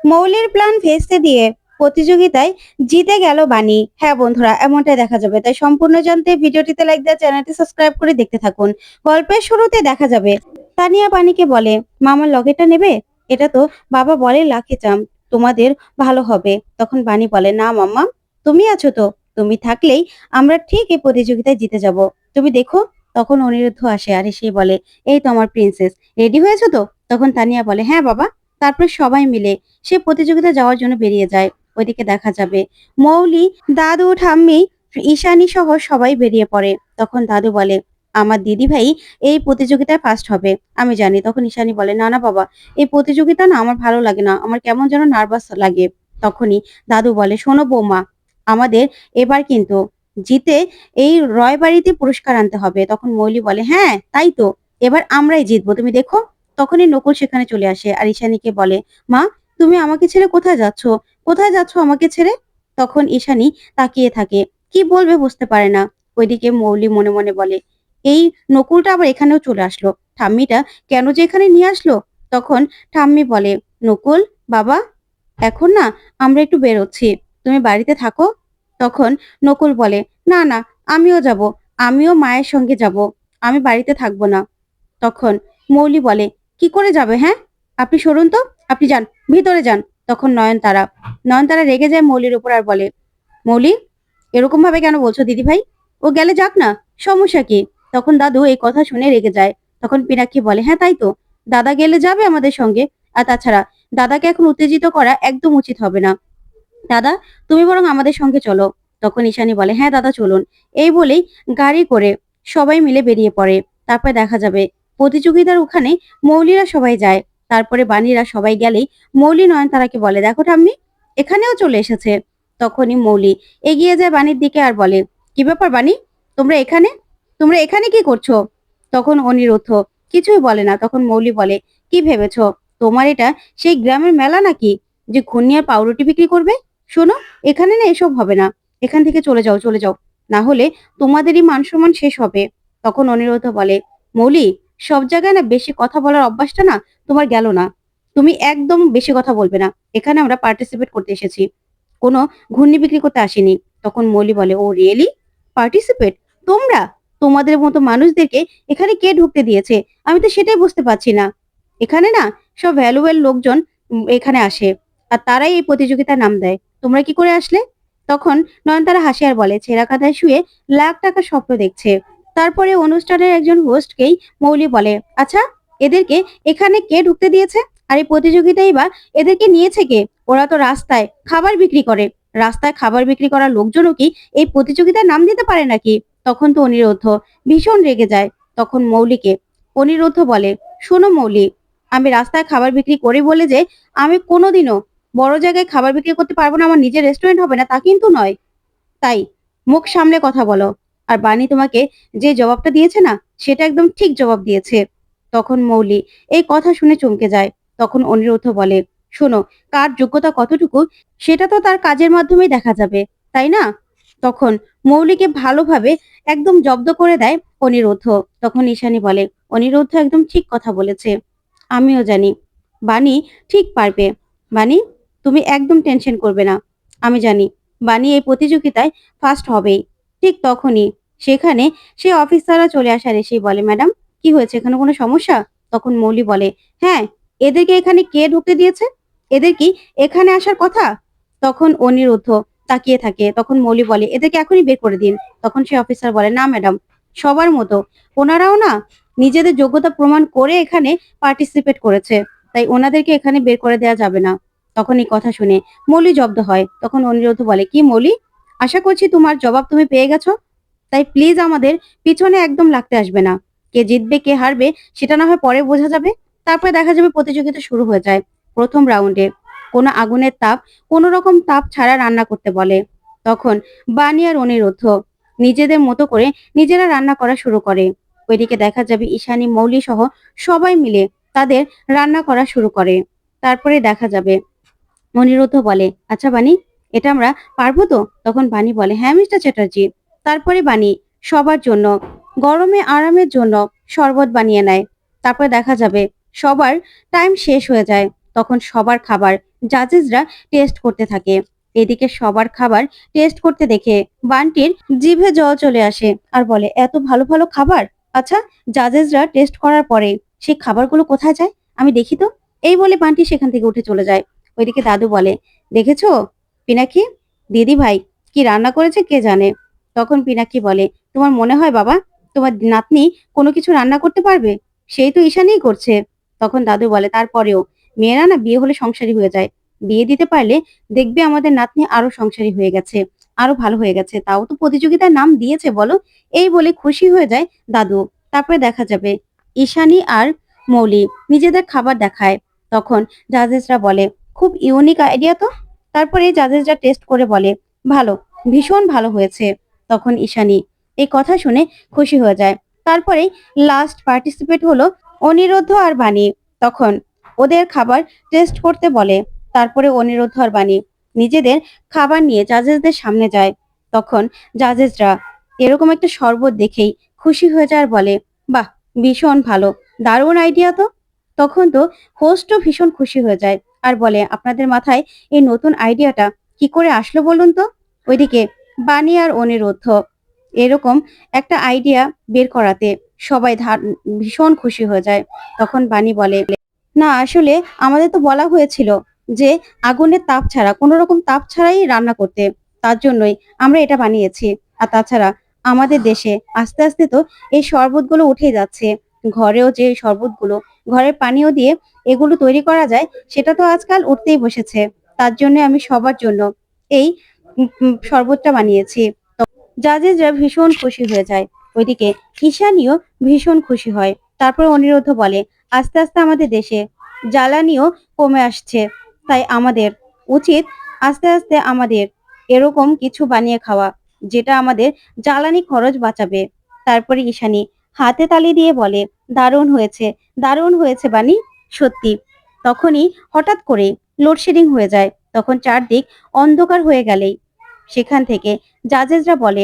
মৌলির plan ভেস্তে দিয়ে প্রতিযোগিতায় জিতে গেল বানি। হ্যাঁ বন্ধুরা, এমনটাই দেখা যাবে। তাই সম্পূর্ণ জানতে ভিডিওটিতে লাইক দিয়ে চ্যানেলটি সাবস্ক্রাইব করে দেখতে থাকুন। গল্পের শুরুতে দেখা যাবে তানিয়া বানিকে বলে, মামার লকেটটা নেবে? এটা তো বাবা বলে লাকি চাম, তোমাদের ভালো হবে। তখন বানি বলে, না মাম্মা, তুমি আছো তো, তুমি থাকলেই আমরা ঠিক এই প্রতিযোগিতায় জিতে যাব। তুমি দেখো। তখন অনিরুদ্ধ আসে আর এসে বলে, এই তো আমার প্রিন্সেস, রেডি হয়েছো তো? তখন তানিয়া বলে, হ্যাঁ বাবা। তারপরে সবাই মিলে সে প্রতিযোগিতা যাওয়ার জন্য বেরিয়ে যায়। ওইদিকে দেখা যাবে মৌলি, দাদু, ঠাম্মি, ঈশানী সহ সবাই বেরিয়ে পড়ে। তখন দাদু বলে, আমার দিদি ভাই এই প্রতিযোগিতায় ফার্স্ট হবে, আমি জানি। তখন ঈশানী বলে, না না বাবা, এই প্রতিযোগিতা না আমার ভালো লাগে না, আমার কেমন যেন নার্ভাস লাগে। তখনই দাদু বলে, শোনো বৌমা, আমাদের এবার কিন্তু জিতে এই রয় বাড়িতে পুরস্কার আনতে হবে। তখন মৌলি বলে, হ্যাঁ তাই তো, এবার আমরাই জিতবো, তুমি দেখো। তখনই নকুল সেখানে চলে আসে আর ঈশানীকে বলে, মা, তুমি আমাকে ছেড়ে কোথায় যাচ্ছ? কোথায় যাচ্ছ আমাকে ছেড়ে? তখন ঈশানী তাকিয়ে থাকে, কি বলবে বুঝতে পারে না। ওইদিকে মৌলি মনে মনে বলে, এই নকুলটা আবার এখানেও চলে আসলো, ঠাম্মিটা কেন যে এখানে নিয়ে আসলো? তখন ঠাম্মি বলে, নকুল বাবা, এখন না আমরা একটু বেরোচ্ছি, তুমি বাড়িতে থাকো। তখন নকুল বলে, না না, আমিও যাব, আমিও মায়ের সঙ্গে যাব, আমি বাড়িতে থাকবো না। তখন মৌলি বলে, কি করে যাবে? হ্যাঁ, আপনি সরুন তো, আপনি যান, ভিতরে যান। তখন নয়নতারা রেগে যায় মৌলির উপর আর বলে, মৌলি, এরকম ভাবে কেন বলছো দিদি ভাই? ও গেলে যাক না, সমস্যা কি? তখন দাদু এই কথা শুনে রেগে যায়। তখন পিনাক্ষী বলে, হ্যাঁ তাই তো, দাদা গেলে যাবে আমাদের সঙ্গে। আর তাছাড়া দাদাকে এখন উত্তেজিত করা একদম উচিত হবে না। দাদা, তুমি বরং আমাদের সঙ্গে চলো। তখন ঈশানী বলে, হ্যাঁ দাদা চলুন। এই বলেই গাড়ি করে সবাই মিলে বেরিয়ে পড়ে। তারপরে দেখা যাবে প্রতিযোগিতার ওখানে মৌলিরা সবাই যায়। তারপরে বাণীরা সবাই গেলেই মৌলি নয়নতারাকে বলে, দেখো ঠাম্মি, এখানেও চলে এসেছে। তখনই মৌলি এগিয়ে যায় বাণীর দিকে আর বলে, কি ব্যাপার বাণী, তোমরা এখানে তোমরা এখানে কি করছো? তখন অনিরুদ্ধ কিছুই বলে না। তখন মৌলি বলে, কি ভেবেছো তোমার এটা সেই গ্রামের মেলা নাকি যে ঘুগনি আর পাউরুটি বিক্রি করবে? শোনো, এখানে না এসব হবে না, এখান থেকে চলে যাও, চলে যাও, না হলে তোমাদেরই মান সম্মান শেষ হবে। তখন অনিরুদ্ধ বলে, মৌলি, সব জায়গায় না বেশি কথা বলার অভ্যাসটা না তোমার গেল না, তুমি একদম বেশি কথা বলবে না, এখানে আমরা পার্টিসিপেট করতে এসেছি, কোনো ঘুগনি বিক্রি করতে আসিনি। তখন মৌলি বলে, ও রিয়েলি, পার্টিসিপেট? তোমরা, তোমাদের মতো মানুষদেরকে এখানে কে ঢুকতে দিয়েছে? আমি তো সেটাই বুঝতে পারছি না। এখানে না সব ভ্যালুয়েল লোকজন এখানে আসে, আর তারাই এই প্রতিযোগিতার নাম দেয়, তোমরা কি করে আসলে? তখন নয়নতারা হাসি আর বলে, ছেঁড়া কাঁথায় শুয়ে লাখ টাকার স্বপ্ন দেখছে। তারপরে অনুষ্ঠানের একজন হোস্টকেই মৌলি বলে, আচ্ছা, এদেরকে এখানে কে ঢুকতে দিয়েছে? আর এই প্রতিযোগিতায় বা এদেরকে নিয়েছে কে? ওরা তো রাস্তায় খাবার বিক্রি করে, রাস্তায় খাবার বিক্রি করার লোকজনও কি এই প্রতিযোগিতার নাম দিতে পারে নাকি? তখন তো অনিরুদ্ধ ভীষণ রেগে যায়। তখন মৌলিকে অনিরুদ্ধ বলে, শোনো মৌলি, আমি রাস্তায় খাবার বিক্রি করি বলে যে আমি কোনোদিনও বড় জায়গায় খাবার বিক্রি করতে পারবো না, আমার নিজের রেস্টুরেন্ট হবে না তা কিন্তু নয়। তাই মুখ সামলে কথা বলো। আর বানি তোমাকে যে জবাবটা দিয়েছে না, সেটা একদম ঠিক জবাব দিয়েছে। তখন মৌলি এই কথা শুনে চমকে যায়। তখন অনিরুদ্ধ বলে, শোনো, কার যোগ্যতা কতটুকু সেটা তো তার কাজের মাধ্যমেই দেখা যাবে, তাই না? তখন মৌলিকে ভালোভাবে একদম জব্দ করে দেয় অনিরুদ্ধ। তখন ঈশানী বলে, অনিরুদ্ধ একদম ঠিক কথা বলেছে, আমিও জানি বানি ঠিক পারবে। বানি, তুমি একদম টেনশন করবে না, আমি জানি বানি এই প্রতিযোগিতায় ফার্স্ট হবেই। ঠিক তখনই সেখানে সে অফিসাররা চলে আসার এসেই বলে, ম্যাডাম, কি হয়েছে, এখানে কোনো সমস্যা? তখন মৌলি বলে, হ্যাঁ, এদেরকে এখানে কে ঢুকতে দিয়েছে? এদের কি এখানে আসার কথা? তখন অনিরুদ্ধ তাকিয়ে থাকে। তখন মৌলি বলে, এদেরকে এখনই বের করে দিন। তখন সে অফিসার বলে, না ম্যাডাম, সবার মতো ওনারাও না নিজেদের যোগ্যতা প্রমাণ করে এখানে পার্টিসিপেট করেছে, তাই ওনাদেরকে এখানে বের করে দেওয়া যাবে না। তখন এই কথা শুনে মৌলি জব্দ হয়। তখন অনিরুদ্ধ বলে, কি মৌলি, আশা করছি তোমার জবাব তুমি পেয়ে গেছো, তাই প্লিজ আমাদের পিছনে একদম লাগতে আসবে না। কে জিতবে কে হারবে সেটা না হয় পরে বোঝা যাবে। তারপরে দেখা যাবে প্রতিযোগিতা শুরু হয়ে যায়। প্রথম রাউন্ডে কোনো আগুনের তাপ, কোনো রকম তাপ ছাড়া রান্না করতে বলে। তখন বানি আর অনিরুদ্ধ নিজেদের মতো করে নিজেরা রান্না করা শুরু করে। ওইদিকে দেখা যাবে ঈশানী, মৌলি সহ সবাই মিলে তাদের রান্না করা শুরু করে। তারপরে দেখা যাবে অনিরুদ্ধ বলে, আচ্ছা বানি, এটা আমরা পারবো তো? তখন বানি বলে, হ্যাঁ মিস্টার চ্যাটার্জি। তারপরে বানি সবার জন্য গরমে আরামের জন্য শরবত বানিয়ে নেয়। তারপরে দেখা যাবে সবার টাইম শেষ হয়ে যায়। তখন সবার খাবার জাজেসরা টেস্ট করতে থাকে। এদিকে সবার খাবার টেস্ট করতে দেখে বান্টির জিভে জল চলে আসে আর বলে, এত ভালো ভালো খাবার! আচ্ছা, জাজেসরা টেস্ট করার পরে সেই খাবারগুলো কোথায় যায়? আমি দেখি তো। এই বলে বান্টি সেখান থেকে উঠে চলে যায়। ওইদিকে দাদু বলে, দেখেছো পিনাকি, দিদি ভাই কি রান্না করেছে কে জানে। তখন পিনাকি বলে, তোমার মনে হয় বাবা তোমার নাতনি কোনো কিছু রান্না করতে পারবে? সেই তো ঈশানীই করছে। তখন দাদু বলে, তারপরেও মেয়েরা না বিয়ে হলে সংসারী হয়ে যায়। বিয়ে দিতে পারলে দেখবে আমাদের নাতনি আরো সংসারী হয়ে গেছে, আরো ভালো হয়ে গেছে। তাও তো প্রতিযোগিতার নাম দিয়েছে বলো। এই বলে খুশি হয়ে যায় দাদু। তারপরে দেখা যাবে ঈশানী আর মৌলি নিজেদের খাবার দেখায়। তখন জাজেসরা বলে, খুব ইউনিক আইডিয়া তো। তারপরে জাজেসরা টেস্ট করে বলে, ভালো, ভীষণ ভালো হয়েছে। তখন ঈশানী এই কথা শুনে খুশি হয়ে যায়। তারপরে লাস্ট পার্টিসিপেট হলো অনিরুদ্ধ আর বাণী। তখন ওদের খাবার টেস্ট করতে বলে। তারপরে অনিরুদ্ধ আর বাণী নিজেদের খাবার নিয়ে জাজেসদের সামনে যায়। তখন জাজেসরা এরকম একটা শরবত দেখেই খুশি হয়ে যায় আর বলে, বাহ, ভীষণ ভালো, দারুণ আইডিয়া তো। তখন তো হোস্টও ভীষণ খুশি হয়ে যায় আর বলে, আপনাদের মাথায় এই নতুন আইডিয়াটা কি করে আসলো বলুন তো। ওইদিকে বাণী আর অনিরুদ্ধ এরকম একটা আইডিয়া বের করাতে সবাই ভীষণ খুশি হয়ে যায়। তখন বাণী বলে, না আসলে আমাদের তো বলা হয়েছিল যে আগুনের তাপ ছাড়া, কোনো রকম তাপ ছাড়াই রান্না করতে, তার জন্যই আমরা এটা বানিয়েছি। আর তাছাড়া আমাদের দেশে আস্তে আস্তে তো এই শরবতগুলো উঠে যাচ্ছে। ঘরেও যে শরবতগুলো ঘরের পানীয় দিয়ে এগুলো তৈরি করা যায়, সেটা তো আজকাল উঠতেই বসেছে। তার জন্য আমি সবার জন্য এই শরবতটা বানিয়েছি। জাজেসরা ভীষণ খুশি হয়ে যায়। ওইদিকে ঈশানীও ভীষণ খুশি হয়। তারপর অনিরুদ্ধ বলে, আস্তে আস্তে আমাদের দেশে জ্বালানিও কমে আসছে, তাই আমাদের উচিত আস্তে আস্তে আমাদের এরকম কিছু বানিয়ে খাওয়া, যেটা আমাদের জ্বালানি খরচ বাঁচাবে। তারপরে ঈশানী হাতে তালি দিয়ে বলে, দারুণ হয়েছে, দারুণ হয়েছে বানি, সত্যি। তখনই হঠাৎ করে লোডশেডিং হয়ে যায়। তখন চারদিক অন্ধকার হয়ে গেলেই সেখান থেকে জাজেসরা বলে,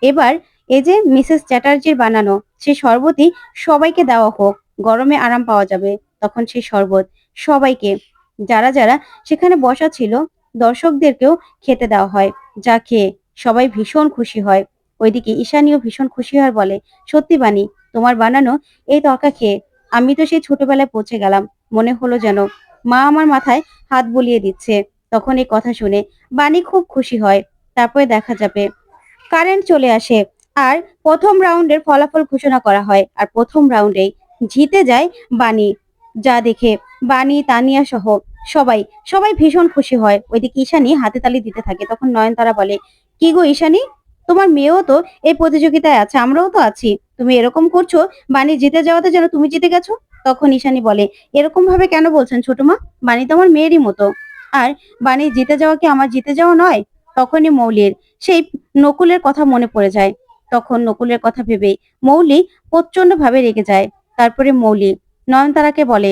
এবার এই যে মিসেস চ্যাটার্জির বানানো সেই শরবতই সবাইকে দেওয়া হোক, গরমে আরাম পাওয়া যাবে। তখন সেই শরবত সবাইকে, যারা যারা সেখানে বসা ছিল, দর্শকদেরকেও খেতে দেওয়া হয়, যা খেয়ে সবাই ভীষণ খুশি হয়। ওইদিকে ঈশানীও ভীষণ খুশি হয়, বলে, সত্যি বানি, তোমার বানানো এই তরকা খেয়ে আমি তো সেই ছোটবেলায় পৌঁছে গেলাম। মনে হলো যেন মা আমার মাথায় হাত বুলিয়ে দিচ্ছে। তখন এই কথা শুনে বানি খুব খুশি হয়। তারপরে দেখা যাবে কারেন্ট চলে আসে আর প্রথম রাউন্ডের ফলাফল ঘোষণা করা হয়। আর প্রথম রাউন্ডেই জিতে যায় বানি। যা দেখে বানি, তানিয়া সহ সবাই সবাই ভীষণ খুশি হয়। ওইদিকে ঈশানী হাতে তালি দিতে থাকে। তখন নয়নতারা বলে, কি গো ঈশানী, তোমার মেয়েও তো এই প্রতিযোগিতায় আছে, আমরাও তো আছি, তুমি এরকম করছো বানি জিতে যাওয়াতে যেন তুমি জিতে গেছো। তখন ঈশানী বলে, এরকম ভাবে কেন বলছেন ছোট মা, বানি তো আমার মেয়েরই মতো। আর বানি জিতে যাওয়া কি আমার জিতে যাওয়া নয়? তখনই মৌলির সেই নকুলের কথা মনে পড়ে যায়। তখন নকুলের কথা ভেবে মৌলি প্রচন্ড ভাবে রেগে যায়। তারপরে মৌলি নয়নতারাকে বলে,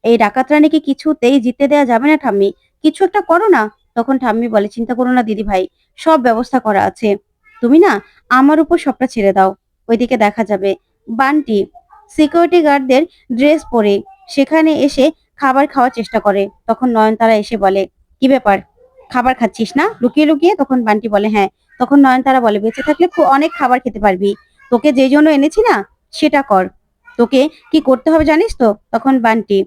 এই ডাকাত রানীকে কিছুতেই জিততে দেওয়া যাবে না ঠাম্মি, কিছু একটা করো না। তখন ঠাম্মি বলে, চিন্তা করো না দিদি ভাই, সব ব্যবস্থা করা আছে, তুমি না আমার উপর সবটা ছেড়ে দাও। ওইদিকে দেখা যাবে বান্টি সিকিউরিটি গার্ডদের ড্রেস পরে সেখানে এসে খাবার খাওয়ার চেষ্টা করে। তখন নয়নতারা এসে বলে, কি ব্যাপার, খাবার খাচ্ছিস না লুকিয়ে লুকিয়ে? তখন বান্টি বলে, হ্যাঁ। তখন নয়নতারা বলে, বেঁচে থাকলে অনেক খাবার খেতে পারবি, তোকে যে জন্য এনেছি না সেটা কর, তোকে কি করতে হবে জানিস তো? তখন বান্টি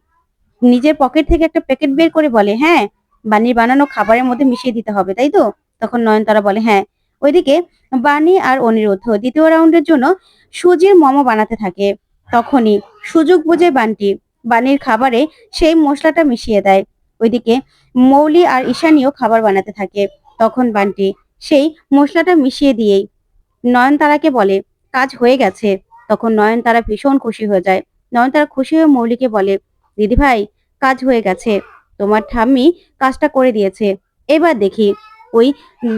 নিজের পকেট থেকে একটা প্যাকেট বের করে বলে, হ্যাঁ, বানির বানানো খাবারের মধ্যে মিশিয়ে দিতে হবে, তাই তো? তখন নয়নতারা বলে, হ্যাঁ। ওইদিকে বানি আর অনিরুদ্ধ দ্বিতীয় রাউন্ডের জন্য সুজির মোমো বানাতে থাকে। তখনই সুযোগ বুঝে বান্টি বানির খাবারে সেই মশলাটা মিশিয়ে দেয়। ওইদিকে মৌলি আর ঈশানীও খাবার বানাতে থাকে। তখন বান্টি সেই মশলাটা মিশিয়ে দিয়েই নয়নতারাকে বলে, কাজ হয়ে গেছে। তখন নয়নতারা ভীষণ খুশি হয়ে যায়। নয়নতারা খুশি হয়ে মৌলিকে বলে, দিদি ভাই, কাজ হয়ে গেছে, তোমার ঠাম্মি কাজটা করে দিয়েছে। এবার দেখি ওই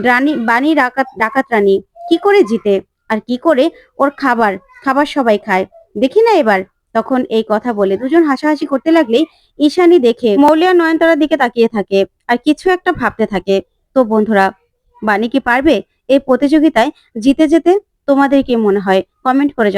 রানী বানি ডাকাত ডাকাত রানী কি করে জিতে আর কি করে ওর খাবার খাবার সবাই খায়, দেখি না এবার। তখন এই কথা বলে দুজন হাসাহাসি করতে লাগলেই ঈশানী দেখে মৌলিয়া নয়নতারার দিকে তাকিয়ে থাকে আর কিছু একটা ভাবতে থাকে। তো বন্ধুরা, বানি কি পারবে এই প্রতিযোগিতায় জিতে যেতে? তোমাদের কি মনে হয়? কমেন্ট করে